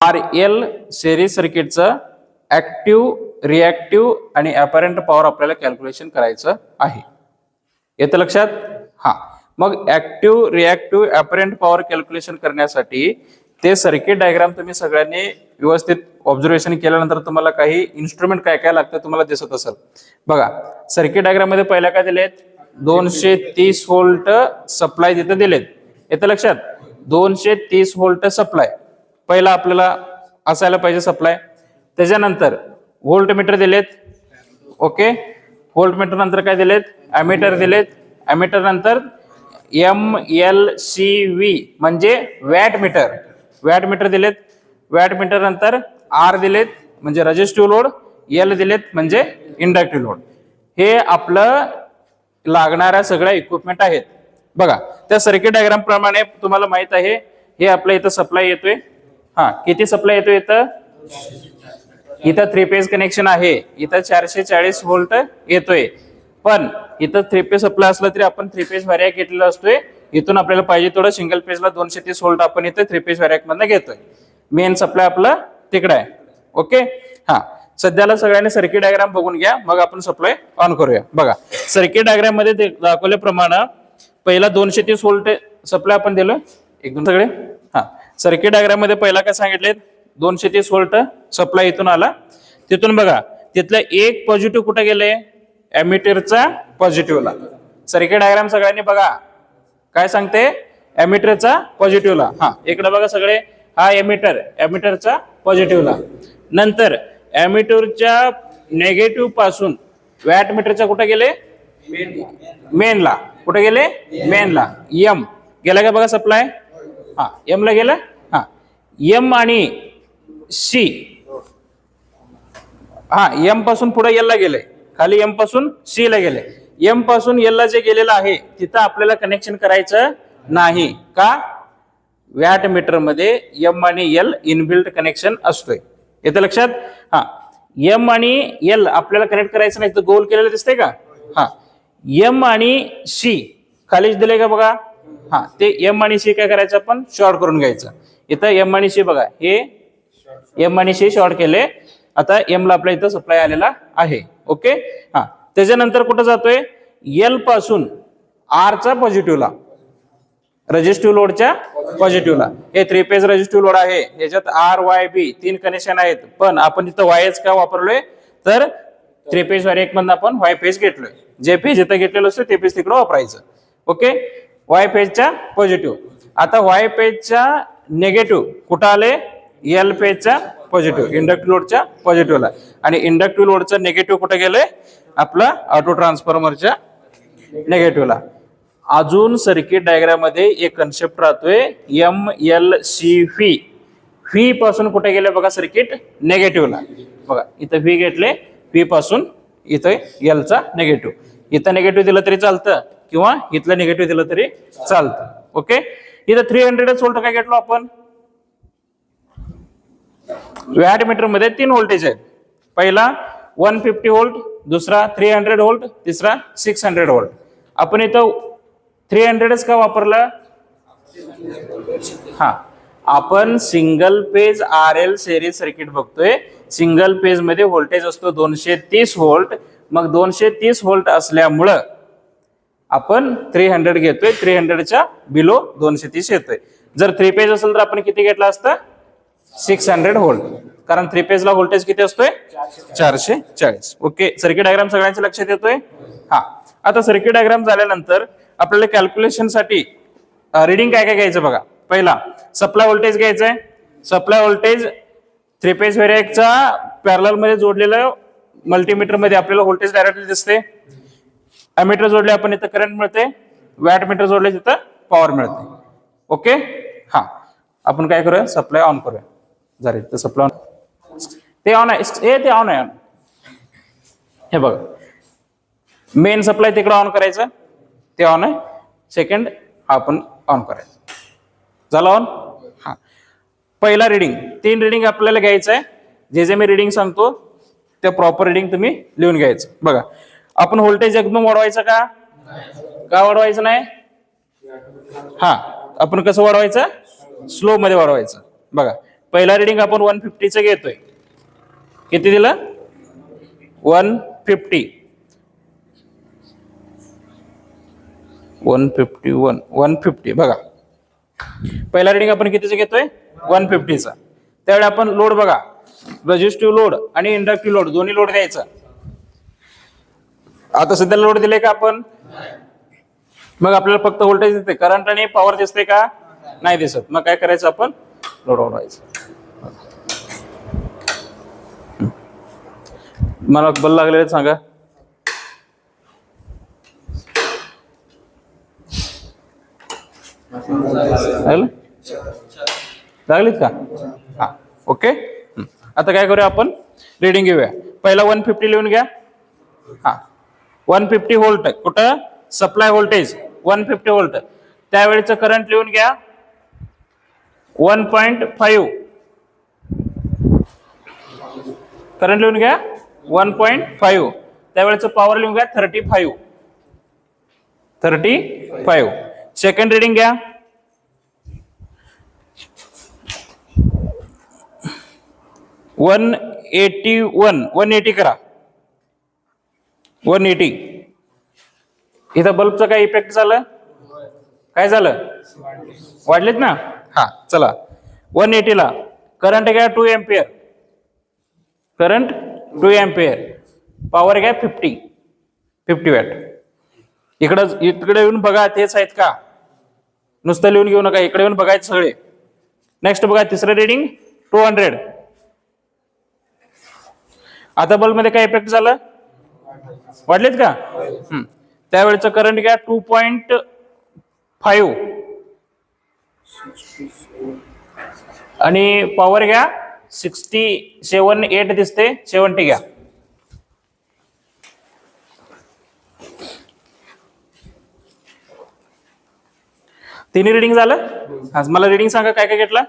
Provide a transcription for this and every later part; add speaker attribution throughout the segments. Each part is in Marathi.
Speaker 1: RL सिरीज सर्किटचं ऍक्टिव्ह रिॲक्टिव्ह आणि अपॅरंट पॉवर आपल्याला कॅल्क्युलेशन करायचं आहे. येतं लक्षात? हा, मग ऍक्टिव्ह रिॲक्टिव्ह अपॅरंट पॉवर कॅल्क्युलेशन करण्यासाठी ते सर्किट डायग्राम तुम्ही सगळ्यांनी व्यवस्थित ऑब्झर्वेशन केल्यानंतर तुम्हाला काही इन्स्ट्रुमेंट काय काय लागतं तुम्हाला दिसत असेल. बघा, सर्किट डायग्राम मध्ये पहिला काय दिलेत? 230 व्होल्ट सप्लाय तिथे दिलेत. येतं लक्षात? 230 व्होल्ट सप्लाय पहिला आपल्याला असायला पाहिजे सप्लाय. त्याच्यानंतर व्होल्टमीटर दिलेत. ओके, व्होल्टमीटर नंतर काय दिलेत? अॅमीटर दिलेत. अॅमीटर नंतर MLCV म्हणजे वॅट मीटर, वॅट मीटर दिलेत. वॅट मीटर नंतर R दिलेत म्हणजे रेझिस्टिव्ह लोड, L दिलेत म्हणजे इंडक्टिव्ह लोड. हे आपलं लागणाऱ्या सगळ्या इक्विपमेंट आहेत. बघा, त्या सर्किट डायग्राम प्रमाणे तुम्हाला माहित आहे हे आपल्या इथं सप्लाय येतोय. हा, किती सप्लाय येतोय? इथं 3 फेज कनेक्शन आहे. इथं 440 व्होल्ट येतोय. पण इथं 3 फेज सप्लाय असला तरी आपण 3 फेज व्हॅरिएक घेतलेला असतोय. इथून आपल्याला पाहिजे तेवढं सिंगल फेजला 230 व्होल्ट आपण इथे 3 फेज व्हॅरिएक मधनं घेतोय. मेन सप्लाय आपला तिकडे आहे. ओके, हा, सध्याला सगळ्यांनी सर्किट डायग्राम बघून घ्या, मग आपण सप्लाय ऑन करूया. बघा, सर्किट डायग्राम मध्ये दाखवल्याप्रमाणे पहिला 230 व्होल्ट सप्लाय आपण दिलोय. एकदम सगळे हा, सर्किट डायग्राम मध्ये पहिला काय सांगितले? 230 व्होल्ट सप्लाय इथून आला. तिथून बघा, तिथलं एक पॉझिटिव्ह कुठे गेले? एमिटरचा पॉझिटिव्हला. सर्किट डायग्राम सगळ्यांनी बघा, काय सांगते? एमिटरचा पॉझिटिव्हला. हा, इकडे बघा सगळे, हा एमिटर, एमिटरचा पॉझिटिव्हला. नंतर एमिटरच्या निगेटिव्ह पासून वॅट मीटरच्या कुठे गेले? मेनला. कुठे गेले? मेनला. एम गेला का बघा सप्लाय? हा, एम ला गेला. हा, एम आणि सी, हा, एम पासून पुढे एल ला गेले, खाली एम पासून सी ला गेले. एम पासून एल ला जे गेलेलं आहे तिथं आपल्याला कनेक्शन करायचं नाही का? वॅट मीटर मध्ये एम आणि एल इनबिल्ट कनेक्शन असतोय. येतं लक्षात? हा, एम आणि एल आपल्याला कनेक्ट करायचं नाही. तर गोल केलेलं दिसतंय का? हा, एम आणि सी खालीच दिले का बघा? हा, ते एम आणि सी काय करायचं? आपण शॉर्ट करून घ्यायचं. इथं एम आणि सी बघा, हे एम आणि सी शॉर्ट केले. आता एम ला आपल्या इथं सप्लाय आलेला आहे. ओके, हा, त्याच्यानंतर कुठं जातोय? एल पासून आर चा पॉझिटिव्हला, रेझिस्टिव्ह लोडच्या पॉझिटिव्हला. हे 3 फेज रेझिस्टिव्ह लोड आहे. याच्यात आर वाय बी 3 कनेक्शन आहेत. पण आपण इथं वायच का वापरलोय? तर 3 फेज व्हॅरिएक मधून आपण वाय फेज घेतलोय. जे फेज इथं घेतलेलं असतं ते फेज तिकडे वापरायचं. ओके, वाय फेजच्या पॉझिटिव्ह. आता वाय फेजच्या निगेटिव्ह कुठं आले? एल फेजच्या पॉझिटिव्ह, इंडक्टिव्ह लोडच्या पॉझिटिव्हला. आणि इंडक्टिव्ह लोडचं निगेटिव्ह कुठे गेलंय? आपला ऑटो ट्रान्सफॉर्मरच्या निगेटिव्हला. अजून सर्किट डायग्राम मध्ये एक कन्सेप्ट राहतोय, MLCV. व्ही पासून कुठे गेले बघा? सर्किट निगेटिव्हला. बघा, इथं व्ही घेतले, व्ही पासून इथं एल चा निगेटिव्ह. इथं निगेटिव्ह दिलं तरी चालतं किंवा इथलं निगेटिव्ह दिलं तरी चालतं. ओके, इथं 300 व्होल्ट काय घेतलो आपण? वॅट मीटर मध्ये 3 व्होल्टेज आहेत. पहिला 150 व्होल्ट, दुसरा 300 व्होल्ट, तिसरा 600 व्होल्ट. आपण इथं 300च का वापरला? हा, आपण single phase RL series circuit बघतोय. सिंगल फेज मध्ये व्होल्टेज असतो 230 व्होल्ट. मग 230 व्होल्ट असल्यामुळं आपण 300 घेतोय. 300च्या बिलो 230 येतोय. जर 3 फेज असेल तर आपण किती घेतला असतं? 600 व्होल्ट. कारण 3 फेजला व्होल्टेज किती असतोय? 440. ओके, सर्किट डायग्राम सगळ्यांच्या लक्षात येतोय? हा, आता सर्किट डायग्राम झाल्यानंतर आपल्याला कॅल्क्युलेशन साठी रीडिंग काय काय घ्यायचं बघा. पहिला सप्लाय व्होल्टेज घ्यायचंय. सप्लाय व्होल्टेज 3 फेज व्हॅरिएकचा पॅरलल मध्ये जोडलेलं मल्टीमीटर मध्ये आपल्याला व्होल्टेज डायरेक्टली दिसते. अॅमीटर जोडले आपण इथं करंट मिळते. वॅट मीटर जोडले तिथं पॉवर मिळते. ओके, हा, आपण काय करूया? सप्लाय ऑन करूया. जरा इथं सप्लाय ते ऑन आहे, ते ऑन आहे. हे बघा, मेन सप्लाय तिकडे ऑन करायचं, ते ऑन आहे. सेकंड आपण ऑन करायचं. झालं ऑन? हा, पहिला रिडिंग 3 रिडिंग आपल्याला घ्यायचं आहे. जे जे मी रिडिंग सांगतो ते प्रॉपर रिडिंग तुम्ही लिहून घ्यायचं. बघा, आपण व्होल्टेज एकदम वाढवायचं का? का वाढवायचं नाही? हा, आपण कसं वाढवायचं? स्लो मध्ये वाढवायचं. बघा, पहिला रिडिंग आपण 150चं घेतोय. किती दिलं? 150. 150 बघा. पहिला रिडिंग आपण कितीचं घेतोय? 150चा. त्यावेळी आपण लोड बघा, रेझिस्टिव्ह लोड आणि इंडक्टिव्ह लोड दोन्ही लोड द्यायचा. आता सध्या लोड दिले का आपण? मग आपल्याला फक्त व्होल्टेज दिसते, करंट आणि पॉवर दिसते का? नाही दिसत. मग काय करायचं आपण? लोड वाढवायचं. मला बल लागलेलं सांगा. लागलीत का? हा, ओके. आता काय करूया आपण? रिडिंग घेऊया. पहिला 150 लिहून घ्या. हा, 150 व्होल्ट. कुठं? Supply voltage 150 volt. त्यावेळेचं करंट लिहून घ्या 1.5. करंट लिहून घ्या 1.5. त्यावेळेचं पॉवर लिहून घ्या 35. सेकंड रिडिंग घ्या. वन 180 करा. 180. इथं बल्बचा काय इफेक्ट झालं? काय झालं? वाढलेत ना? हा, चला 180 ला करंट घ्या 2 एम्पियर. Current 2 ampere. पॉवर घ्या 50 वॅट. इकडे येऊन बघा तेच आहेत का? नुसतं लिहून घेऊ नका, इकडे येऊन बघायचं सगळे. नेक्स्ट बघा तिसरं रिडिंग 200. आता बल्ब मध्ये काय इफेक्ट झालं? वाढलेत का? त्यावेळेचं करंट घ्या 2.5 आणि पॉवर घ्या 68 दिसते, 70 घ्या. तिन्ही रिडिंग झालं. आज मला रिडिंग सांगा काय काय घेतला?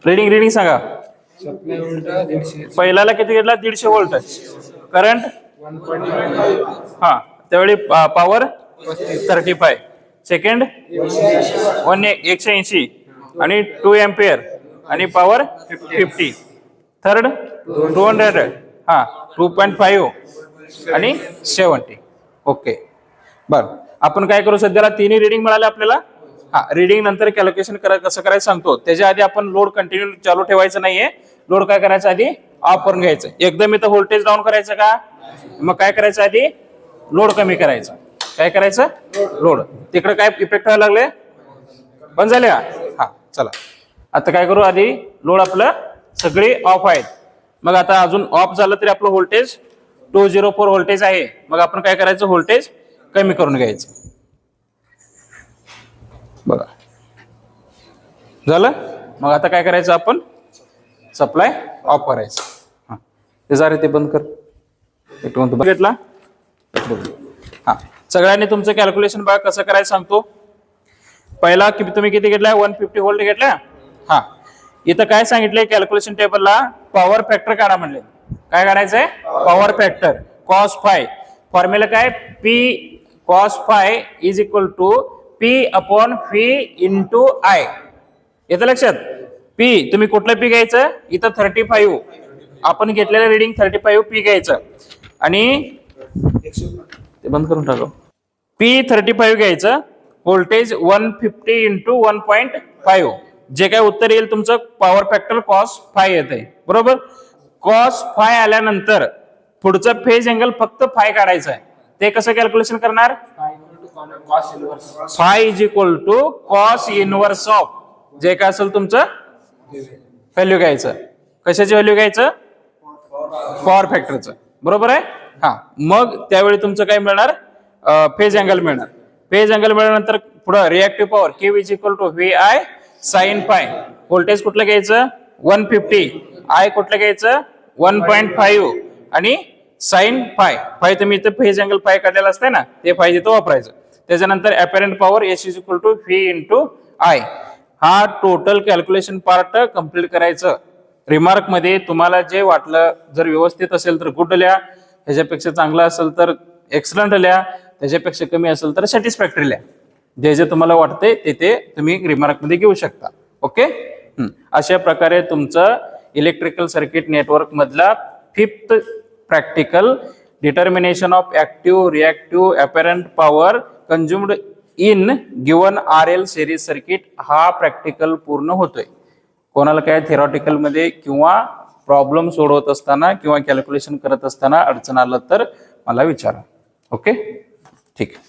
Speaker 1: रिडिंग सांगा. पहिल्याला किती घेतला? 150 व्होल्ट करंट. हा, त्यावेळी पॉवर 35. सेकंड 180 आणि 2 एम्पियर आणि पॉवर 50. थर्ड 200. हा, 2.5 आणि 70. ओके. बर, आपण काय करू? सध्याला तिन्ही रिडिंग मिळाले आपल्याला. हा, रिडिंग नंतर कॅल्क्युलेशन कसं करायचं सांगतो. त्याच्या आधी आपण लोड कंटिन्यू चालू ठेवायचं नाहीये. लोड काय करायचं? आधी ऑफ करून घ्यायचं. एकदम इथं व्होल्टेज डाऊन करायचं का? मग काय करायचं? आधी लोड कमी करायचं. काय करायचं? लोड. तिकडे काय इफेक्ट व्हायला लागले? बंद झाले का? हा, चला आता काय करू? आधी लोड आपलं सगळे ऑफ आहेत. मग आता अजून ऑफ झालं तरी आपलं व्होल्टेज 204 व्होल्टेज आहे. मग आपण काय करायचं? व्होल्टेज कमी करून घ्यायचं. बघा झालं. मग आता काय करायचं? आपण सप्लाय ऑफ करायचं. हा, ते जा रे, ते बंद कर. घेतला. हा, सगळ्यांनी तुमचं कॅल्क्युलेशन बघा कसं करायचं सांगतो. पहिला तुम्ही किती घेतलाय? 150 व्होल्ट घेतला. हा, इथं काय सांगितलंय कॅल्क्युलेशन टेबलला? पॉवर फॅक्टर काढा म्हणले. काय काढायचंय? Power factor. cos phi. Formula काय? P cos phi is equal to P upon V into I. येतं लक्षात? P तुम्ही कुठलं P घ्यायचं? इथं 35 आपण घेतलेलं रिडिंग 35 P घ्यायचं आणि ते बंद करून टाका. P 35 घ्यायचं. Voltage 150 into 1.5. जे काय उत्तर येईल तुमचं पॉवर फॅक्टर cos फाय येते. बरोबर. cos फाय आल्यानंतर पुढचं फेज अँगल फक्त फाय काढायचं आहे. ते कसं कॅल्क्युलेशन करणार? Phi is equal to cos inverse of जे काय असेल तुमचं व्हॅल्यू घ्यायचं. कशाची व्हॅल्यू घ्यायचं? पॉवर फॅक्टरचं. बरोबर आहे. हा, मग त्यावेळी तुमचं काय मिळणार? फेज अँगल मिळणार. फेज अँगल मिळाल्यानंतर पुढे reactive power Q is equal to VI sine phi. Voltage कुठलं घ्यायचं? 150. I कुठलं घ्यायचं? 1.5 आणि साइन फाय. फाय तुम्ही इथं फेज अँगल फाय काढलेला असते ना, ते फाय इथं वापरायचं. त्याच्यानंतर apparent power S is equal to V into I. हा टोटल कॅल्क्युलेशन पार्ट कम्प्लीट करायचं. रिमार्क मध्ये तुम्हाला जे वाटलं, जर व्यवस्थित असेल तर गुड लिहा, ह्याच्यापेक्षा चांगलं असेल तर एक्सलंट लिहा, त्याच्यापेक्षा कमी असेल तर सॅटिस्फॅक्टरी लिहा. जे जे तुम्हाला वाटते ते तुम्ही रिमार्क मध्ये घेऊ शकता. ओके. अशा प्रकारे तुमचं इलेक्ट्रिकल सर्किट नेटवर्क मधला 5th practical determination of active reactive apparent power consumed in given RL series circuit हा प्रॅक्टिकल पूर्ण होतोय. कोणाला काय थेरॉटिकल मध्ये किंवा प्रॉब्लेम सोडवत असताना किंवा कॅल्क्युलेशन करत असताना अडचण आलं तर मला विचारा. ओके, ठीक आहे.